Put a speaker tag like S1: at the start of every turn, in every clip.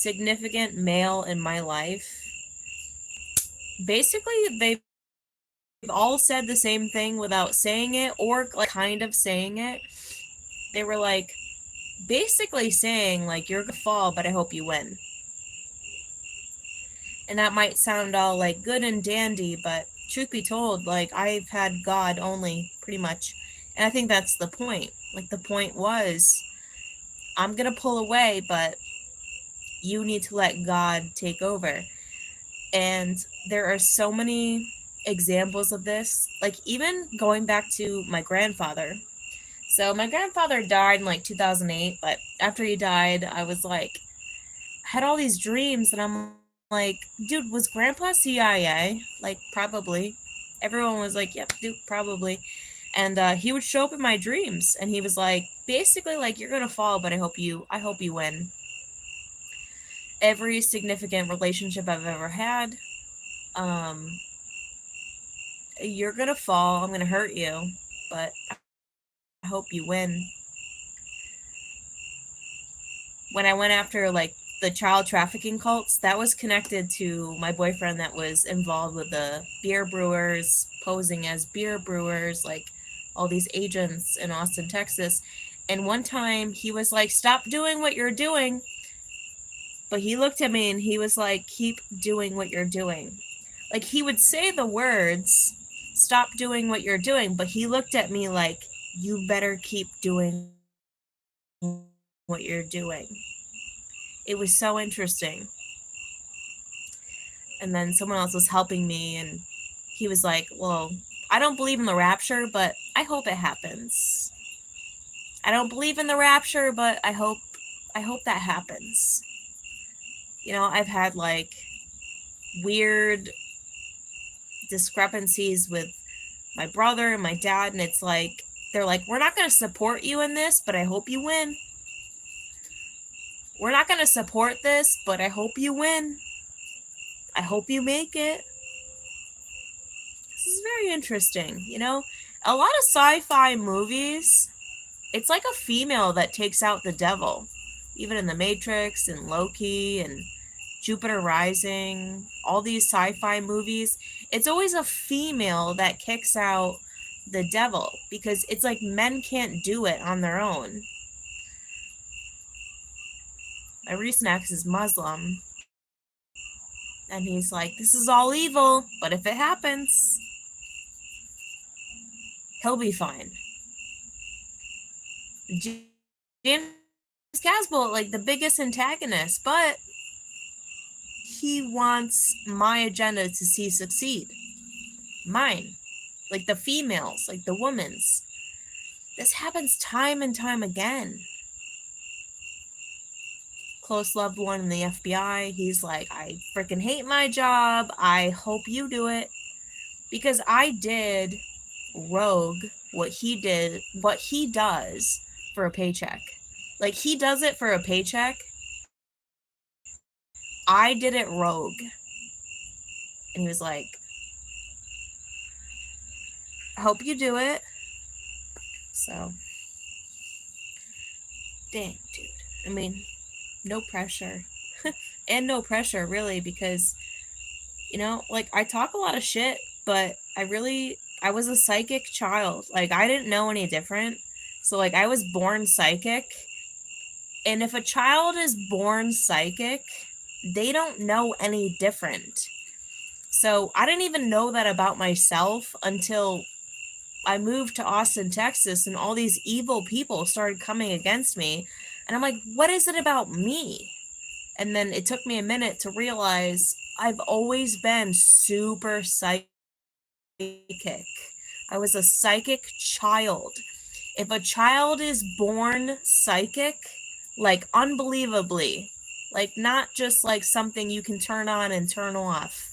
S1: significant male in my life, basically they've all said the same thing without saying it, or like kind of saying it. They were like basically saying like, you're gonna fall, but I hope you win. And that might sound all like good and dandy, but truth be told, like I've had God only pretty much. And I think that's the point. Like the point was, I'm going to pull away, but you need to let God take over. And there are so many examples of this. Like even going back to my grandfather. So my grandfather died in like 2008, but after he died, I was like, had all these dreams, and I'm like, dude, was grandpa CIA? Like, probably. Everyone was like, yep, dude, probably. And he would show up in my dreams, and he was like, basically, like, you're gonna fall, but I hope you win. Every significant relationship I've ever had, um, you're gonna fall. I'm gonna hurt you, but I hope you win. When I went after like the child trafficking cults, that was connected to my boyfriend that was involved with the beer brewers, posing as beer brewers, like all these agents in Austin, Texas. And one time he was like, stop doing what you're doing. But he looked at me and he was like, keep doing what you're doing. Like he would say the words, stop doing what you're doing. But he looked at me like, you better keep doing what you're doing. It was so interesting. And then someone else was helping me, and he was like, well, I don't believe in the rapture, but I hope it happens. I don't believe in the rapture, but I hope that happens. You know, I've had like weird discrepancies with my brother and my dad, and it's like they're like, we're not going to support you in this, but I hope you win. We're not going to support this, but I hope you win. I hope you make it. This is very interesting, you know? A lot of sci-fi movies, it's like a female that takes out the devil. Even in The Matrix and Loki and Jupiter Rising, all these sci-fi movies, it's always a female that kicks out the devil because it's like men can't do it on their own. My recent ex is Muslim, and he's like, this is all evil, but if it happens, he'll be fine. James Casbolt, like the biggest antagonist, but he wants my agenda to see succeed. Mine. Like the females, like the women's. This happens time and time again. Close loved one in the FBI, he's like, I freaking hate my job. I hope you do it. Because I did rogue what he does for a paycheck. Like he does it for a paycheck. I did it rogue. And he was like, I hope you do it. So, dang, dude. I mean, no pressure. And no pressure, really, because, you know, like, I talk a lot of shit, but I was a psychic child. Like, I didn't know any different. So, like, I was born psychic. And if a child is born psychic, they don't know any different. So, I didn't even know that about myself until I moved to Austin, Texas, and all these evil people started coming against me. And I'm like, what is it about me? And then it took me a minute to realize I've always been super psychic. I was a psychic child. If a child is born psychic, like unbelievably, like not just like something you can turn on and turn off.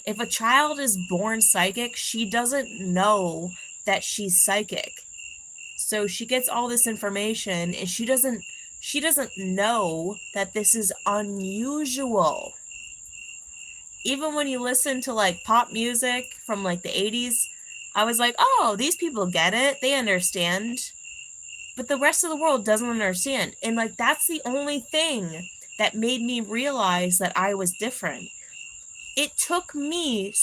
S1: If a child is born psychic, she doesn't know that she's psychic. So she gets all this information and she doesn't know that this is unusual. Even when you listen to like pop music from like the 80s, I was like, oh, these people get it. They understand. But the rest of the world doesn't understand. And like, that's the only thing that made me realize that I was different. It took me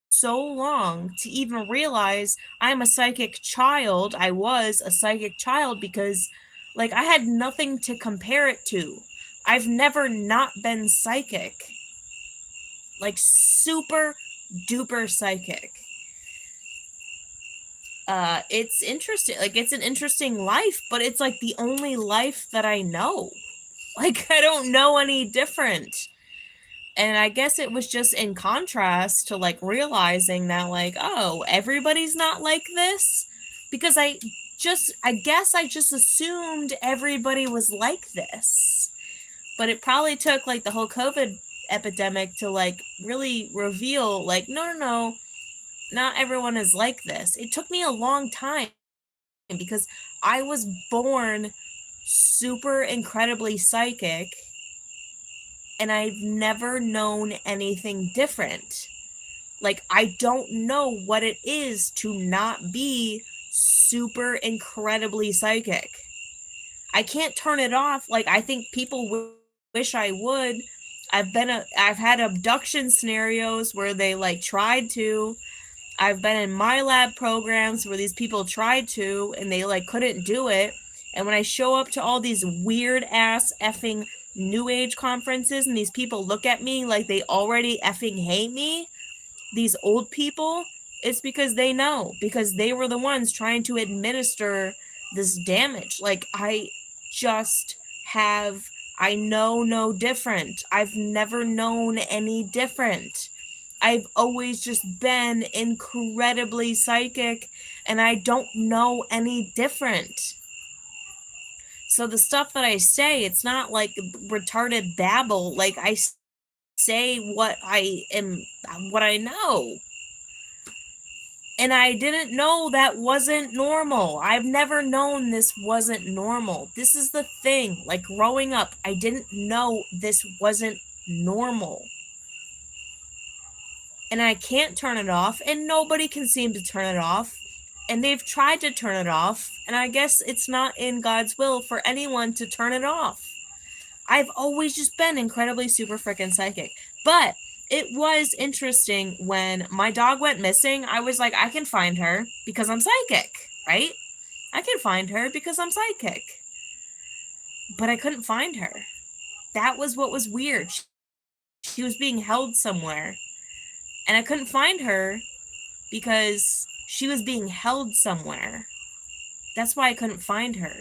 S1: so long to even realize I'm a psychic child. I was a psychic child because, like, I had nothing to compare it to. I've never not been psychic. Like, super duper psychic. It's interesting. Like, it's an interesting life, but it's like the only life that I know. Like, I don't know any different. And I guess it was just in contrast to like realizing that, like, oh, everybody's not like this. Because I guess I just assumed everybody was like this. But it probably took like the whole COVID epidemic to like really reveal, like, no, not everyone is like this. It took me a long time because I was born super incredibly psychic and I've never known anything different. Like, I don't know what it is to not be super incredibly psychic. I can't turn it off. Like, I think people wish I would. I've had abduction scenarios where they like tried to. I've been in my lab programs where these people tried to and they like couldn't do it. And when I show up to all these weird ass effing new age conferences and these people look at me like they already effing hate me, these old people, it's because they know, because they were the ones trying to administer this damage. Like, I know no different. I've never known any different. I've always just been incredibly psychic and I don't know any different. So the stuff that I say, it's not like retarded babble. Like, I say what I know. And I didn't know that wasn't normal. I've never known this wasn't normal. This is the thing. Like, growing up, I didn't know this wasn't normal. And I can't turn it off, and nobody can seem to turn it off. And they've tried to turn it off, and I guess it's not in God's will for anyone to turn it off. I've always just been incredibly super freaking psychic. But it was interesting when my dog went missing. I was like, I can find her because I'm psychic, right? I can find her because I'm psychic. But I couldn't find her. That was what was weird. She was being held somewhere. And I couldn't find her because she was being held somewhere. That's why I couldn't find her.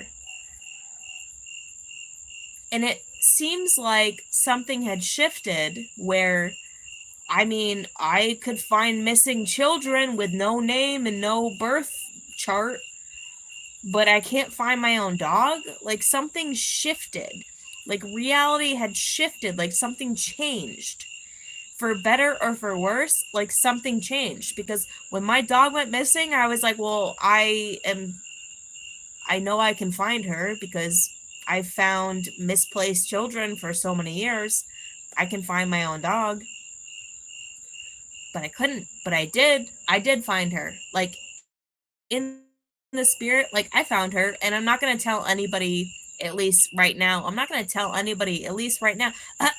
S1: And it seems like something had shifted where, I mean, I could find missing children with no name and no birth chart, but I can't find my own dog. Like, something shifted. Like, reality had shifted. Like, something changed. For better or for worse, like, something changed. Because when my dog went missing, I was like, well, I know I can find her because I found misplaced children for so many years. I can find my own dog. But I couldn't. But I did. I did find her. Like, in the spirit, like, I found her. And I'm not going to tell anybody, at least right now. I'm not going to tell anybody, at least right now.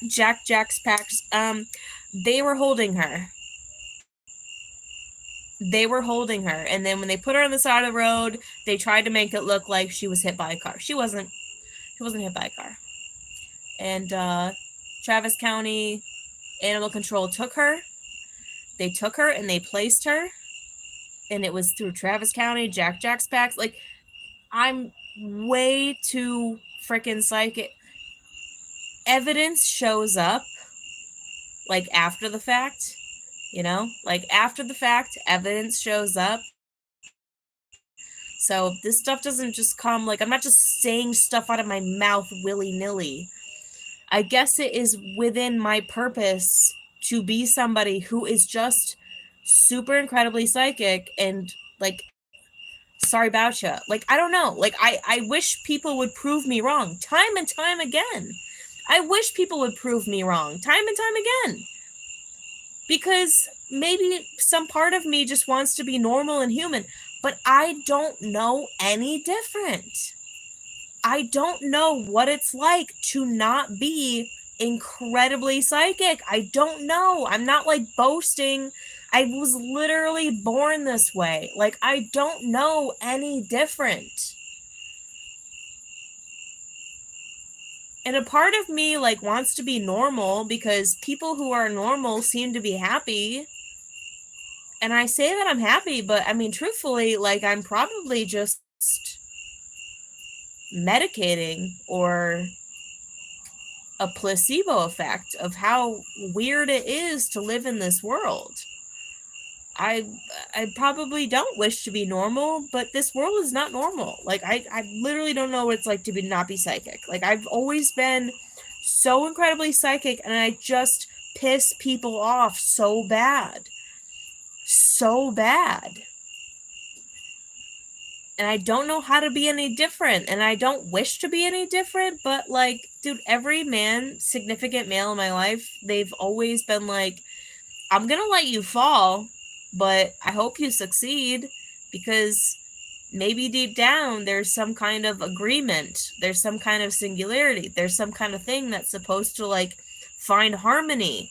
S1: Jack's Packs. They were holding her. They were holding her. And then when they put her on the side of the road, they tried to make it look like she was hit by a car. She wasn't hit by a car. And Travis County Animal Control took her. They took her and they placed her. And it was through Travis County, Jack's Packs. Like, I'm way too freaking psychic. Evidence shows up, like, after the fact, you know? Like, after the fact, evidence shows up. So this stuff doesn't just come, like, I'm not just saying stuff out of my mouth willy-nilly. I guess it is within my purpose to be somebody who is just super incredibly psychic and, like, sorry about you. Like, I don't know. Like, I wish people would prove me wrong time and time again. I wish people would prove me wrong time and time again. Because maybe some part of me just wants to be normal and human, but I don't know any different. I don't know what it's like to not be incredibly psychic. I don't know. I'm not like boasting. I was literally born this way. Like, I don't know any different. And a part of me like wants to be normal because people who are normal seem to be happy. And I say that I'm happy, but I mean, truthfully, like, I'm probably just medicating or a placebo effect of how weird it is to live in this world. I I probably don't wish to be normal, but this world is not normal. Like, I literally don't know what it's like to be not be psychic. Like, I've always been so incredibly psychic, and I just piss people off so bad. So bad. And I don't know how to be any different, and I don't wish to be any different, but like, dude, every man, significant male in my life, they've always been like, I'm gonna let you fall, but I hope you succeed, because maybe deep down there's some kind of agreement, there's some kind of singularity, there's some kind of thing that's supposed to like find harmony.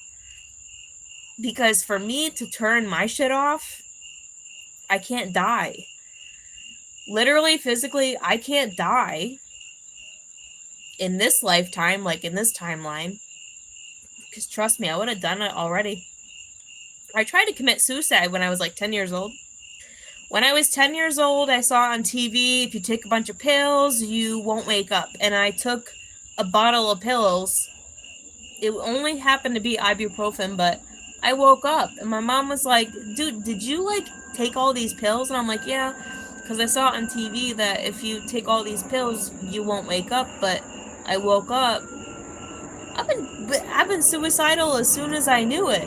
S1: Because for me to turn my shit off, I can't die. Literally, physically, I can't die in this lifetime, like in this timeline. Because trust me, I would have done it already. I tried to commit suicide when I was like 10 years old. When I was 10 years old, I saw on TV, if you take a bunch of pills, you won't wake up. And I took a bottle of pills. It only happened to be ibuprofen, but I woke up. And my mom was like, dude, did you like take all these pills? And I'm like, yeah. Because I saw on TV that if you take all these pills, you won't wake up. But I woke up. I've been suicidal as soon as I knew it.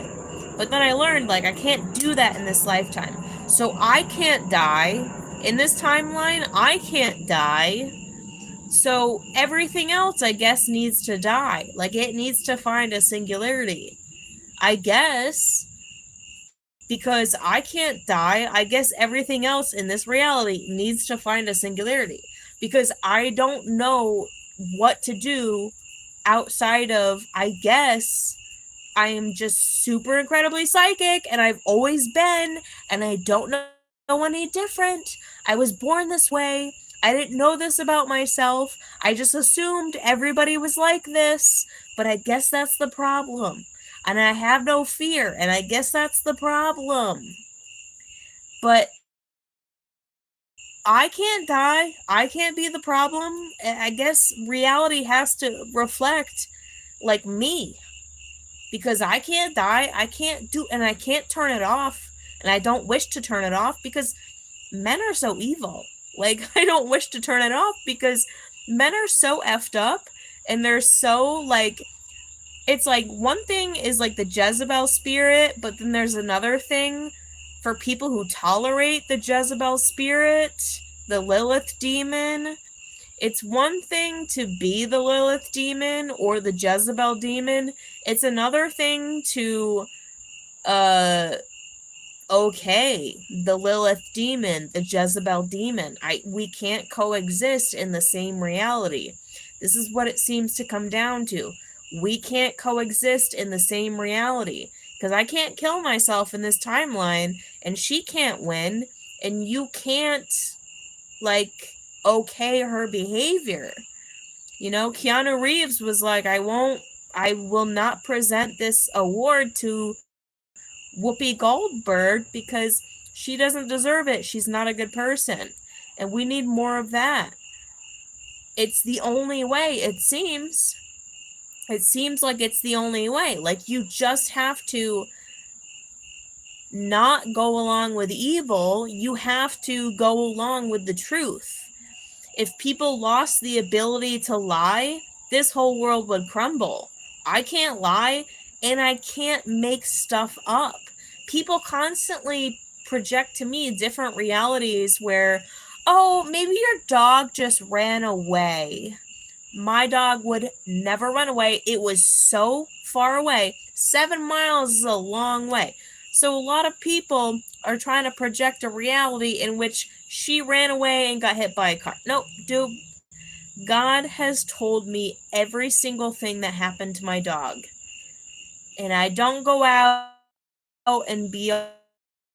S1: But then I learned, like, I can't do that in this lifetime. So I can't die. In this timeline, I can't die. So everything else, I guess, needs to die. Like, it needs to find a singularity. I guess. Because I can't die, I guess everything else in this reality needs to find a singularity. Because I don't know what to do outside of, I guess, I am just super incredibly psychic, and I've always been, and I don't know any different. I was born this way. I didn't know this about myself. I just assumed everybody was like this, but I guess that's the problem. And I have no fear, and I guess that's the problem. But I can't die. I can't be the problem. I guess reality has to reflect, like, me. Because I can't die. I can't do, and I can't turn it off. And I don't wish to turn it off because men are so evil. Like, I don't wish to turn it off because men are so effed up, and they're so, like, it's like one thing is like the Jezebel spirit, but then there's another thing for people who tolerate the Jezebel spirit, the Lilith demon. It's one thing to be the Lilith demon or the Jezebel demon. It's another thing to okay, the Lilith demon, the Jezebel demon. We can't coexist in the same reality. This is what it seems to come down to. We can't coexist in the same reality. Because I can't kill myself in this timeline, and she can't win, and you can't, like, okay her behavior. You know, Keanu Reeves was like, I will not present this award to Whoopi Goldberg because she doesn't deserve it. She's not a good person. And we need more of that. It's the only way, it seems. It seems like it's the only way. Like, you just have to not go along with evil. You have to go along with the truth. If people lost the ability to lie, this whole world would crumble. I can't lie, and I can't make stuff up. People constantly project to me different realities where, oh, maybe your dog just ran away. My dog would never run away. It was so far away. 7 miles is a long way. So a lot of people are trying to project a reality in which she ran away and got hit by a car. Nope, dude. God has told me every single thing that happened to my dog. And I don't go out and be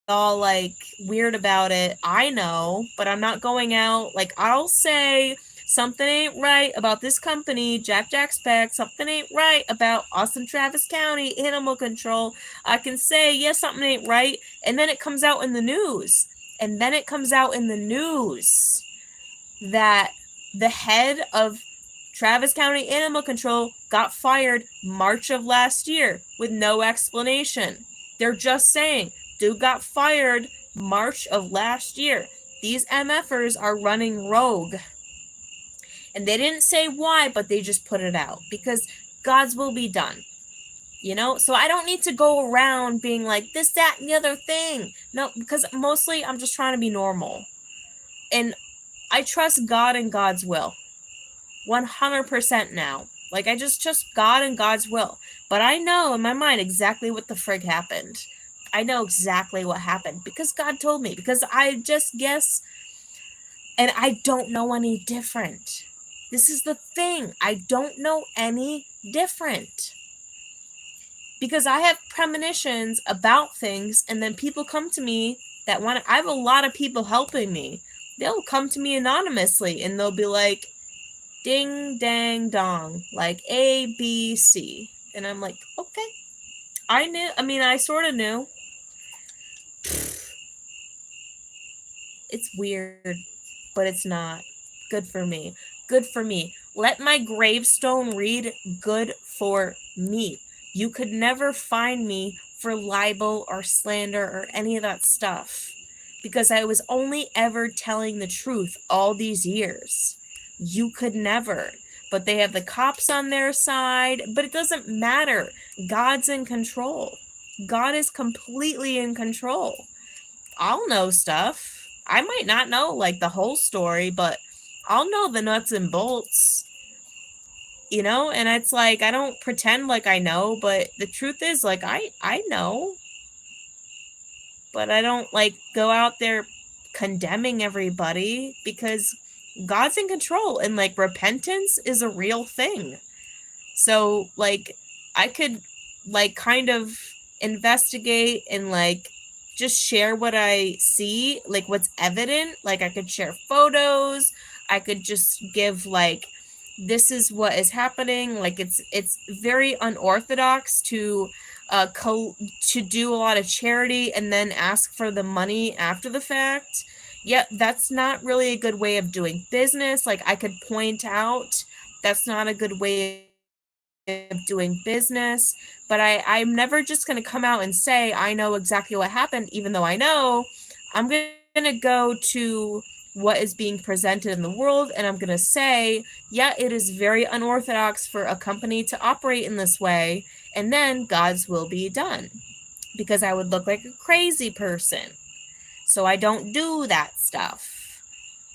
S1: all like weird about it. I know, but I'm not going out. Like, I'll say something ain't right about this company, Jack Spec. Something ain't right about Austin Travis County Animal Control. I can say, yes, something ain't right. And then it comes out in the news. And then it comes out in the news that the head of Travis County Animal Control got fired March of last year with no explanation. They're just saying, dude got fired March of last year. These MFers are running rogue. And they didn't say why, but they just put it out because God's will be done. You know, so I don't need to go around being like this, that, and the other thing. No, because mostly I'm just trying to be normal. And I trust God and God's will 100% now. Like, I just trust God and God's will. But I know in my mind exactly what the frig happened. I know exactly what happened because God told me. Because I just guess, and I don't know any different. This is the thing. I don't know any different. Because I have premonitions about things, and then people come to me that want to. I have a lot of people helping me. They'll come to me anonymously, and they'll be like, ding, dang, dong, like A, B, C. And I'm like, okay. I sort of knew. It's weird, but it's not. Good for me. Good for me. Let my gravestone read, good for me. You could never find me for libel or slander or any of that stuff because I was only ever telling the truth all these years. You could never. But they have the cops on their side, but it doesn't matter. God's in control. God is completely in control. I'll know stuff. I might not know like the whole story, but I'll know the nuts and bolts. You know, and it's like I don't pretend like I know, but the truth is like I know. But I don't like go out there condemning everybody because God's in control and like repentance is a real thing. So like I could like kind of investigate and like just share what I see, like what's evident. Like I could share photos. I could just give like this is what is happening. Like it's very unorthodox to to do a lot of charity and then ask for the money after the fact. Yeah, that's not really a good way of doing business. Like I could point out that's not a good way of doing business, but I'm never just going to come out and say I know exactly what happened, even though I know. I'm going to go to what is being presented in the world and I'm going to say, yeah, it is very unorthodox for a company to operate in this way, and then God's will be done. Because I would look like a crazy person. So I don't do that stuff.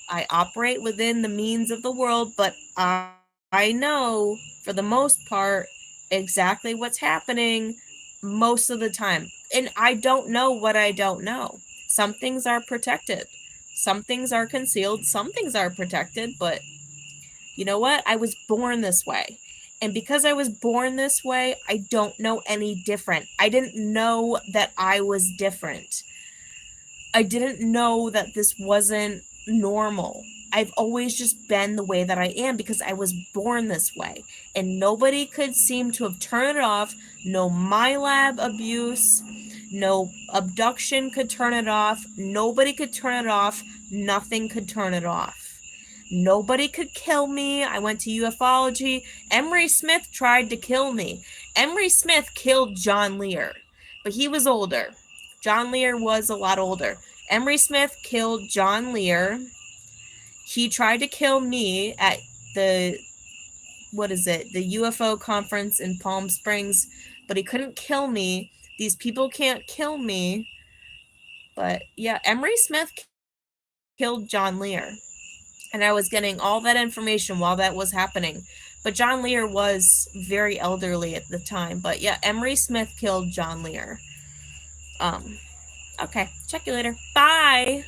S1: I operate within the means of the world, but I know for the most part exactly what's happening most of the time. And I don't know what I don't know. Some things are protected, some things are concealed, some things are protected, but you know what? I was born this way. And because I was born this way, I don't know any different. I didn't know that I was different. I didn't know that this wasn't normal. I've always just been the way that I am because I was born this way. And nobody could seem to have turned it off. No MyLab abuse, no abduction could turn it off. Nobody could turn it off. Nothing could turn it off. Nobody could kill me. I went to ufology. Emery Smith tried to kill me. Emery Smith killed John Lear, but he was older. John Lear was a lot older. Emery Smith killed John Lear. He tried to kill me at the the UFO conference in Palm Springs, but he couldn't kill me. These people can't kill me. But yeah, Emery Smith killed John Lear. And I was getting all that information while that was happening. But John Lear was very elderly at the time. But yeah, Emery Smith killed John Lear. Okay, check you later. Bye.